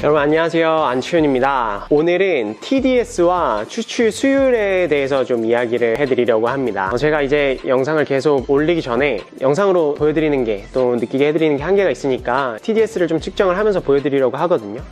여러분 안녕하세요, 안치훈입니다. 오늘은 TDS와 추출 수율에 대해서 좀 이야기를 해드리려고 합니다. 제가 이제 영상을 계속 올리기 전에 영상으로 보여드리는 게 또 느끼게 해드리는 게 한계가 있으니까 TDS를 좀 측정을 하면서 보여드리려고 하거든요.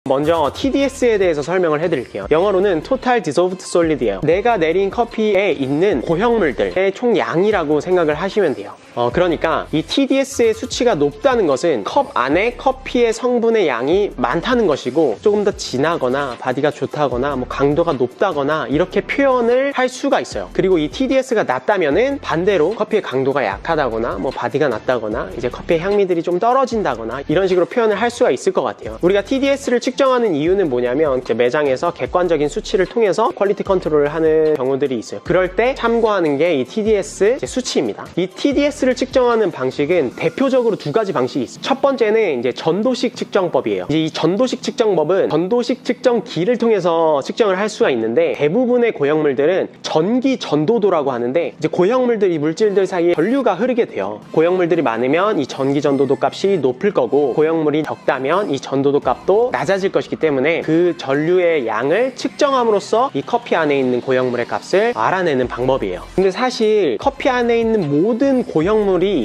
먼저 TDS에 대해서 설명을 해드릴게요. 영어로는 Total Dissolved Solid이에요. 내가 내린 커피에 있는 고형물들의 총량이라고 생각을 하시면 돼요. 그러니까 이 TDS의 수치가 높다는 것은 컵 안에 커피의 성분의 양이 많다는 것이고, 조금 더 진하거나 바디가 좋다거나 뭐 강도가 높다거나 이렇게 표현을 할 수가 있어요. 그리고 이 TDS가 낮다면은 반대로 커피의 강도가 약하다거나 뭐 바디가 낮다거나 이제 커피의 향미들이 좀 떨어진다거나 이런 식으로 표현을 할 수가 있을 것 같아요. 우리가 TDS를 측정하는 이유는 뭐냐면 매장에서 객관적인 수치를 통해서 퀄리티 컨트롤을 하는 경우들이 있어요. 그럴 때 참고하는 게 이 TDS 수치입니다. 이 TDS를 측정하는 방식은 대표적으로 두 가지 방식이 있어요. 첫 번째는 이제 전도식 측정법이에요. 이제 이 전도식 측정법은 전도식 측정기를 통해서 측정을 할 수가 있는데, 대부분의 고형물들은 전기 전도도라고 하는데, 이제 고형물들, 이 물질들 사이에 전류가 흐르게 돼요. 고형물들이 많으면 이 전기 전도도 값이 높을 거고, 고형물이 적다면 이 전도도 값도 낮아질 것이기 때문에 그 전류의 양을 측정함으로써 이 커피 안에 있는 고형물의 값을 알아내는 방법이에요. 근데 사실 커피 안에 있는 모든 고형물이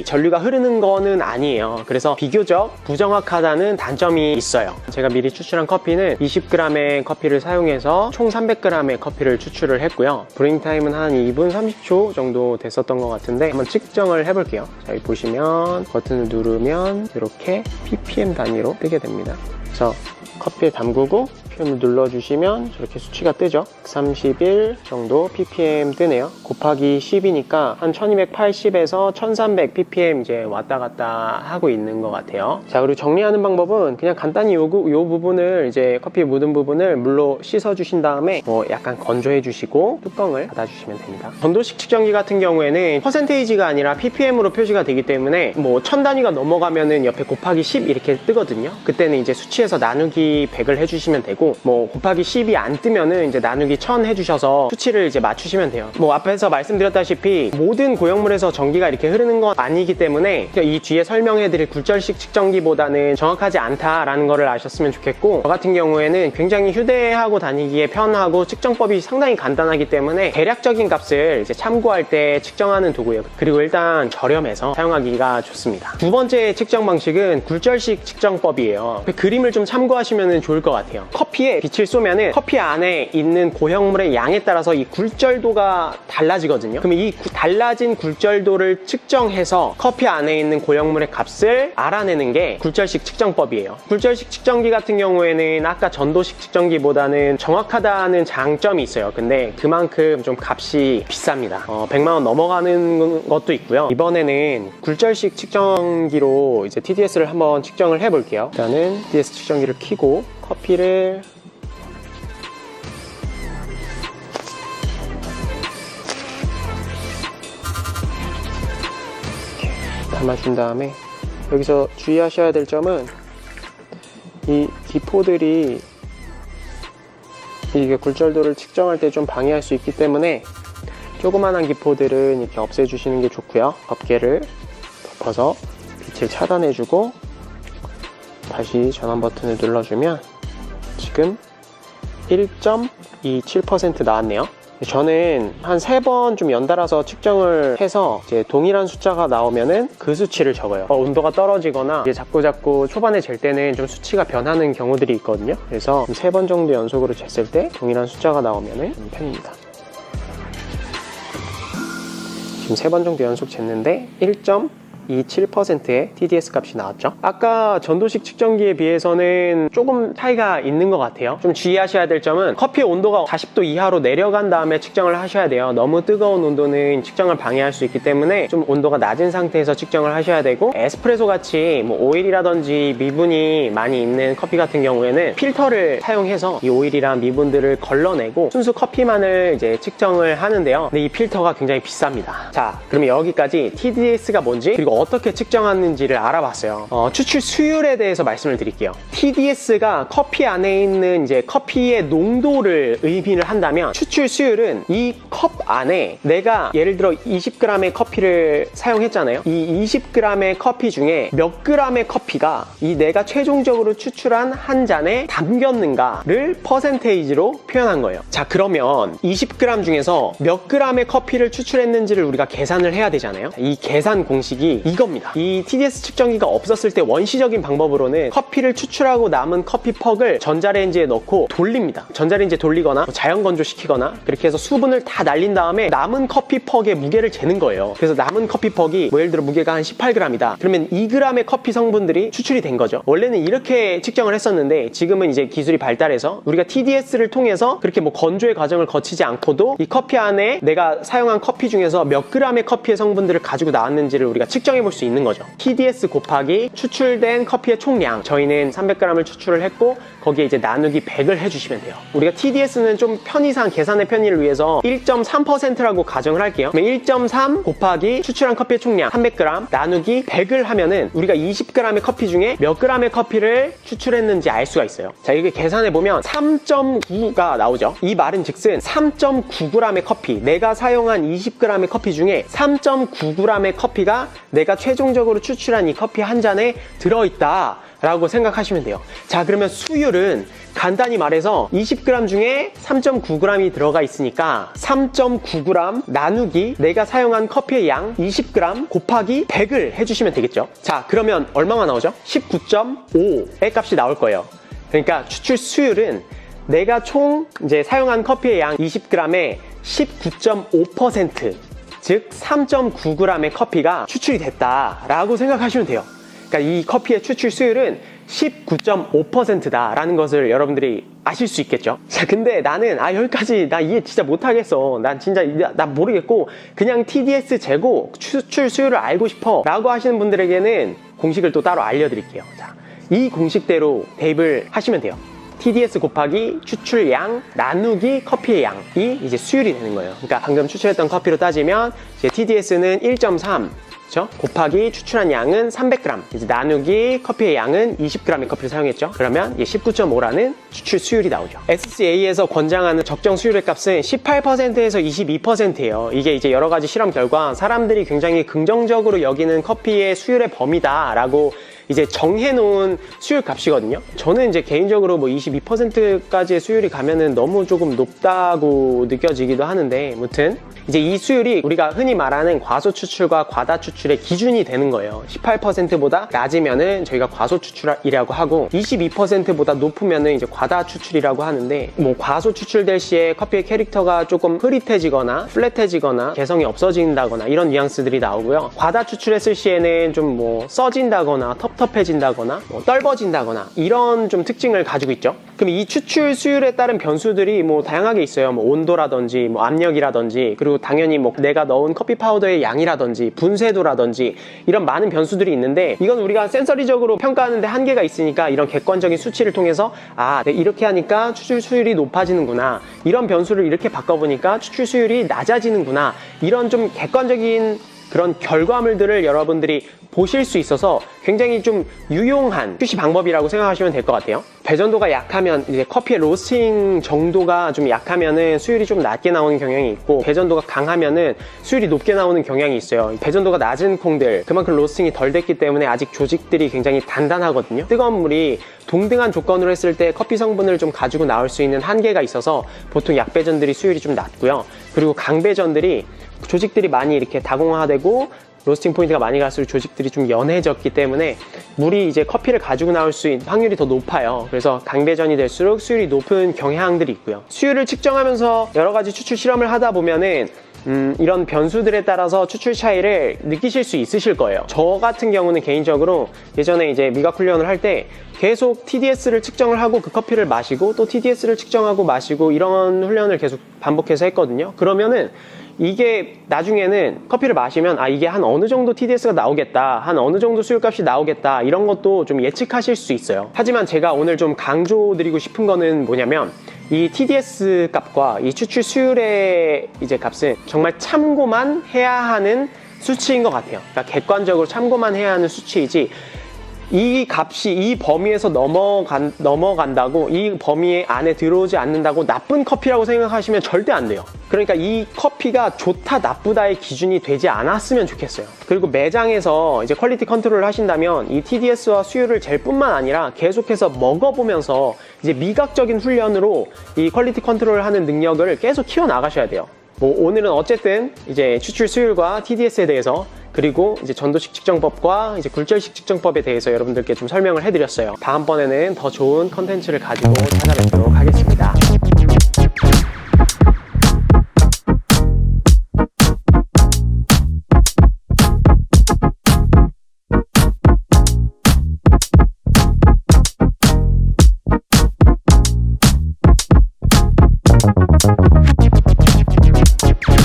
전류가 흐르는 거는 아니에요. 그래서 비교적 부정확하다는 단점이 있어요. 제가 미리 추출한 커피는 20g의 커피를 사용해서 총 300g의 커피를 추출을 했고요. 브루잉 타임은 한 2분 30초 정도 됐었던 것 같은데, 한번 측정을 해볼게요. 자, 여기 보시면 버튼을 누르면 이렇게 ppm 단위로 뜨게 됩니다. 그래서 커피에 담그고 ppm을 눌러주시면 저렇게 수치가 뜨죠. 131 정도 ppm 뜨네요. 곱하기 10이니까 한 1280에서 1300 ppm 이제 왔다 갔다 하고 있는 것 같아요. 자, 그리고 정리하는 방법은 그냥 간단히 요 부분을, 이제 커피에 묻은 부분을 물로 씻어 주신 다음에 약간 건조해 주시고 뚜껑을 닫아 주시면 됩니다. 전도식 측정기 같은 경우에는 퍼센테이지가 아니라 ppm으로 표시가 되기 때문에 뭐 1000단위가 넘어가면은 옆에 곱하기 10 이렇게 뜨거든요. 그때는 이제 수치에서 나누기 100을 해주시면 되고, 뭐 곱하기 10이 안 뜨면은 이제 나누기 1000 해주셔서 수치를 이제 맞추시면 돼요. 뭐 앞에서 말씀드렸다시피 모든 고형물에서 전기가 이렇게 흐르는 건 아니기 때문에 이 뒤에 설명해드릴 굴절식 측정기보다는 정확하지 않다라는 거를 아셨으면 좋겠고, 저 같은 경우에는 굉장히 휴대하고 다니기에 편하고 측정법이 상당히 간단하기 때문에 대략적인 값을 이제 참고할 때 측정하는 도구예요. 그리고 일단 저렴해서 사용하기가 좋습니다. 두 번째 측정 방식은 굴절식 측정법이에요. 그 그림을 좀 참고하시면 좋을 것 같아요. 커피에 빛을 쏘면은 커피 안에 있는 고형물의 양에 따라서 이 굴절도가 달라지거든요. 그러면 이 달라진 굴절도를 측정해서 커피 안에 있는 고형물의 값을 알아내는 게 굴절식 측정법이에요. 굴절식 측정기 같은 경우에는 아까 전도식 측정기보다는 정확하다는 장점이 있어요. 근데 그만큼 좀 값이 비쌉니다. 100만원 넘어가는 것도 있고요. 이번에는 굴절식 측정기로 이제 TDS를 한번 측정을 해볼게요. 일단은 TDS 측정기를 켜고 커피를 담아준 다음에, 여기서 주의하셔야 될 점은 이 기포들이 이게 굴절도를 측정할 때 좀 방해할 수 있기 때문에 조그만한 기포들은 이렇게 없애주시는 게 좋고요. 덮개를 덮어서 빛을 차단해주고 다시 전원 버튼을 눌러주면 지금 1.27% 나왔네요. 저는 한 3번 좀 연달아서 측정을 해서 이제 동일한 숫자가 나오면은 그 수치를 적어요. 온도가 떨어지거나 이제 자꾸 초반에 잴 때는 좀 수치가 변하는 경우들이 있거든요. 그래서 3번 정도 연속으로 쟀을 때 동일한 숫자가 나오면은 편입니다. 지금 3번 정도 연속 쟀는데 1.27%의 TDS 값이 나왔죠. 아까 전도식 측정기에 비해서는 조금 차이가 있는 것 같아요. 좀 주의하셔야 될 점은 커피의 온도가 40도 이하로 내려간 다음에 측정을 하셔야 돼요. 너무 뜨거운 온도는 측정을 방해할 수 있기 때문에 좀 온도가 낮은 상태에서 측정을 하셔야 되고, 에스프레소 같이 뭐 오일이라든지 미분이 많이 있는 커피 같은 경우에는 필터를 사용해서 이 오일이랑 미분들을 걸러내고 순수 커피만을 이제 측정을 하는데요. 근데 이 필터가 굉장히 비쌉니다. 자, 그러면 여기까지 TDS가 뭔지, 그리고 어떻게 측정하는지를 알아봤어요. 추출 수율에 대해서 말씀을 드릴게요. TDS가 커피 안에 있는 이제 커피의 농도를 의미를 한다면, 추출 수율은 이 컵 안에 내가 예를 들어 20g의 커피를 사용했잖아요. 이 20g의 커피 중에 몇 g의 커피가 이 내가 최종적으로 추출한 한 잔에 담겼는가를 퍼센테이지로 표현한 거예요. 자, 그러면 20g 중에서 몇 g의 커피를 추출했는지를 우리가 계산을 해야 되잖아요. 이 계산 공식이 이겁니다. 이 TDS 측정기가 없었을 때 원시적인 방법으로는 커피를 추출하고 남은 커피 퍽을 전자레인지에 넣고 돌립니다. 전자레인지에 돌리거나 자연 건조시키거나 그렇게 해서 수분을 다 날린 다음에 남은 커피 퍽의 무게를 재는 거예요. 그래서 남은 커피 퍽이 뭐 예를 들어 무게가 한 18g이다. 그러면 2g의 커피 성분들이 추출이 된 거죠. 원래는 이렇게 측정을 했었는데 지금은 이제 기술이 발달해서 우리가 TDS를 통해서 그렇게 뭐 건조의 과정을 거치지 않고도 이 커피 안에 내가 사용한 커피 중에서 몇 g의 커피의 성분들을 가지고 나왔는지를 우리가 측정해 볼 수 있는 거죠. TDS 곱하기 추출된 커피의 총량, 저희는 300g을 추출을 했고 거기에 이제 나누기 100을 해주시면 돼요. 우리가 TDS는 좀 편의상 계산의 편의를 위해서 1.3%라고 가정을 할게요. 1.3 곱하기 추출한 커피의 총량 300g 나누기 100을 하면은 우리가 20g의 커피 중에 몇 g의 커피를 추출했는지 알 수가 있어요. 자, 이렇게 계산해보면 3.9가 나오죠. 이 말은 즉슨 3.9g의 커피, 내가 사용한 20g의 커피 중에 3.9g의 커피가 내가 최종적으로 추출한 이 커피 한 잔에 들어있다 라고 생각하시면 돼요. 자, 그러면 수율은 간단히 말해서 20g 중에 3.9g이 들어가 있으니까 3.9g 나누기 내가 사용한 커피의 양 20g 곱하기 100을 해주시면 되겠죠. 자, 그러면 얼마가 나오죠? 19.5의 값이 나올 거예요. 그러니까 추출 수율은 내가 총 이제 사용한 커피의 양 20g의 19.5%, 즉 3.9g의 커피가 추출이 됐다라고 생각하시면 돼요. 그러니까 이 커피의 추출 수율은 19.5%다 라는 것을 여러분들이 아실 수 있겠죠. 자, 근데 나는 여기까지 나 이해 진짜 못하겠어, 난 진짜 나 모르겠고 그냥 TDS 재고 추출 수율을 알고 싶어 라고 하시는 분들에게는 공식을 또 따로 알려드릴게요. 자, 이 공식대로 대입을 하시면 돼요. TDS 곱하기 추출량 나누기 커피의 양이 이제 수율이 되는 거예요. 그러니까 방금 추출했던 커피로 따지면 이제 TDS는 1.3 그렇죠? 곱하기 추출한 양은 300g, 이제 나누기 커피의 양은 20g의 커피를 사용했죠. 그러면 19.5라는 추출 수율이 나오죠. SCA에서 권장하는 적정 수율의 값은 18%에서 22%예요. 이게 이제 여러 가지 실험 결과 사람들이 굉장히 긍정적으로 여기는 커피의 수율의 범위다라고 이제 정해놓은 수율 값이거든요. 저는 이제 개인적으로 뭐 22%까지의 수율이 가면은 너무 조금 높다고 느껴지기도 하는데, 무튼 이제 이 수율이 우리가 흔히 말하는 과소 추출과 과다 추출의 기준이 되는 거예요. 18%보다 낮으면은 저희가 과소 추출이라고 하고 22%보다 높으면은 이제 과다 추출이라고 하는데, 뭐 과소 추출될 시에 커피의 캐릭터가 조금 흐릿해지거나 플랫해지거나 개성이 없어진다거나 이런 뉘앙스들이 나오고요. 과다 추출했을 시에는 좀 뭐 써진다거나 텁텁해진다거나 뭐 떫어진다거나 이런 좀 특징을 가지고 있죠. 그럼 이 추출 수율에 따른 변수들이 뭐 다양하게 있어요. 뭐 온도라든지 뭐 압력이라든지, 그리고 당연히 뭐 내가 넣은 커피 파우더의 양이라든지 분쇄도라든지 이런 많은 변수들이 있는데, 이건 우리가 센서리적으로 평가하는데 한계가 있으니까 이런 객관적인 수치를 통해서 이렇게 하니까 추출 수율이 높아지는구나, 이런 변수를 이렇게 바꿔보니까 추출 수율이 낮아지는구나, 이런 좀 객관적인 그런 결과물들을 여러분들이 보실 수 있어서 굉장히 좀 유용한 휴식 방법이라고 생각하시면 될 것 같아요. 배전도가 약하면, 이제 커피의 로스팅 정도가 좀 약하면은 수율이 좀 낮게 나오는 경향이 있고, 배전도가 강하면은 수율이 높게 나오는 경향이 있어요. 배전도가 낮은 콩들, 그만큼 로스팅이 덜 됐기 때문에 아직 조직들이 굉장히 단단하거든요. 뜨거운 물이 동등한 조건으로 했을 때 커피 성분을 좀 가지고 나올 수 있는 한계가 있어서 보통 약배전들이 수율이 좀 낮고요. 그리고 강배전들이 조직들이 많이 이렇게 다공화되고 로스팅 포인트가 많이 갈수록 조직들이 좀 연해졌기 때문에 물이 이제 커피를 가지고 나올 수 있는 확률이 더 높아요. 그래서 강배전이 될수록 수율이 높은 경향들이 있고요. 수율을 측정하면서 여러 가지 추출 실험을 하다 보면은 이런 변수들에 따라서 추출 차이를 느끼실 수 있으실 거예요. 저 같은 경우는 개인적으로 예전에 이제 미각 훈련을 할 때 계속 TDS를 측정을 하고 그 커피를 마시고 또 TDS를 측정하고 마시고 이런 훈련을 계속 반복해서 했거든요. 그러면은 이게 나중에는 커피를 마시면 이게 한 어느 정도 TDS가 나오겠다, 한 어느 정도 수율값이 나오겠다, 이런 것도 좀 예측하실 수 있어요. 하지만 제가 오늘 좀 강조드리고 싶은 거는 뭐냐면, 이 TDS 값과 이 추출 수율의 이제 값은 정말 참고만 해야 하는 수치인 것 같아요. 그러니까 객관적으로 참고만 해야 하는 수치이지 이 값이 이 범위에서 넘어간다고, 이 범위 안에 들어오지 않는다고 나쁜 커피라고 생각하시면 절대 안 돼요. 그러니까 이 커피가 좋다 나쁘다의 기준이 되지 않았으면 좋겠어요. 그리고 매장에서 이제 퀄리티 컨트롤을 하신다면 이 TDS와 수율을 잴 뿐만 아니라 계속해서 먹어보면서 이제 미각적인 훈련으로 이 퀄리티 컨트롤을 하는 능력을 계속 키워 나가셔야 돼요. 뭐 오늘은 어쨌든 이제 추출 수율과 TDS에 대해서, 그리고 이제 전도식 측정법과 이제 굴절식 측정법에 대해서 여러분들께 좀 설명을 해드렸어요. 다음번에는 더 좋은 컨텐츠를 가지고 찾아뵙도록 하겠습니다.